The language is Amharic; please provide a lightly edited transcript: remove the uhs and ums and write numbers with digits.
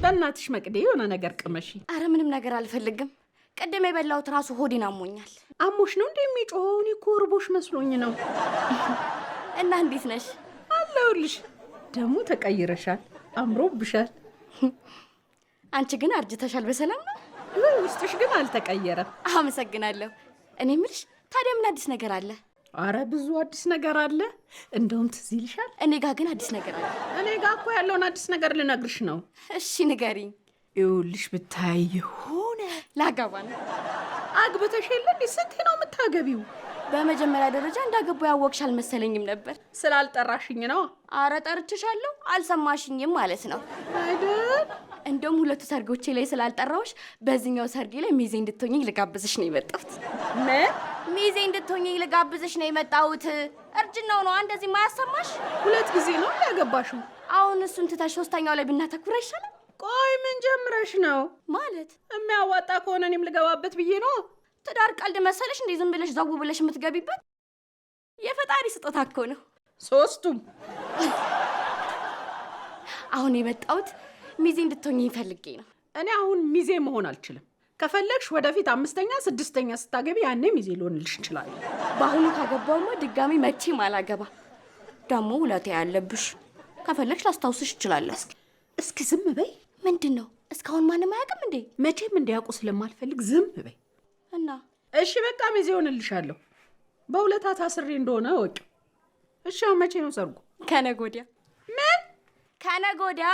በእናትሽ መቅዴ የሆነ ነገር ቅመሺ። አረ ምንም ነገር አልፈልግም። ቀደም የበላሁት ራሱ ሆዴን አሞኛል። አሞሽ ነው እንደሚጮኸው? እኔ እኮ እርቦሽ መስሎኝ ነው። እና እንዴት ነሽ? አለሁልሽ። ደግሞ ተቀይረሻል፣ አምሮብሻል። አንቺ ግን አርጅተሻል። በሰላም ነው? ውስጥሽ ግን አልተቀየረም። አመሰግናለሁ። እኔ የምልሽ ታዲያ ምን አዲስ ነገር አለ? አረ ብዙ አዲስ ነገር አለ። እንደውም ትዝ ይልሻል። እኔ ጋር ግን አዲስ ነገር አለ። እኔ ጋር እኮ ያለውን አዲስ ነገር ልነግርሽ ነው። እሺ ንገሪኝ። ይኸውልሽ ብታይ ሆነ ላገባ ነው። አግብተሽ የለ እንዴ? ስንቴ ነው የምታገቢው? በመጀመሪያ ደረጃ እንዳገባው ያወቅሽ አልመሰለኝም ነበር። ስላልጠራሽኝ ነው። አረ ጠርችሻለሁ፣ አልሰማሽኝም ማለት ነው አይደል? እንደውም ሁለቱ ሰርጎቼ ላይ ስላልጠራውሽ በዚህኛው ሰርጌ ላይ ሚዜ እንድትሆኚ ልጋብዝሽ ነው የመጣሁት። ምን? ሚዜ እንድትሆኚ ልጋብዝሽ ነው የመጣሁት። እርጅናው ነው እንደዚህ ማያሰማሽ? 2 ጊዜ ነው ያገባሽው። አሁን እሱን ትተሽ ሶስተኛው ላይ ብናተኩር ይሻላል። ቆይ ምን ጀምረሽ ነው? ማለት የሚያዋጣ ከሆነ እኔም ልገባበት ብዬ ነው። ትዳር ቀልድ መሰለሽ እንዴ? ዝም ብለሽ ዘው ብለሽ የምትገቢበት? የፈጣሪ ስጦታ እኮ ነው 3ቱም። አሁን የመጣሁት ሚዜ እንድትሆኚ ፈልጌ ነው። እኔ አሁን ሚዜ መሆን አልችልም። ከፈለግሽ ወደፊት 5ኛ 6ኛ ስታገቢ ያኔ ሚዜ ልሆንልሽ እችላለሁ። በአሁኑ ካገባውማ ድጋሚ መቼም አላገባ። ደግሞ ውለታ ያለብሽ። ከፈለግሽ ላስታውስሽ እችላለሁ። እስኪ ዝም በይ። ምንድን ነው? እስካሁን ማንም አያውቅም እንዴ? መቼም እንዲያውቁ ስለማልፈልግ ዝም በይ። እና እሺ በቃ ሚዜ ሆንልሻለሁ። በውለታ ታስሬ እንደሆነ ወቂ። እሺ መቼ ነው ሰርጉ? ከነገ ወዲያ። ምን? ከነገ ወዲያ።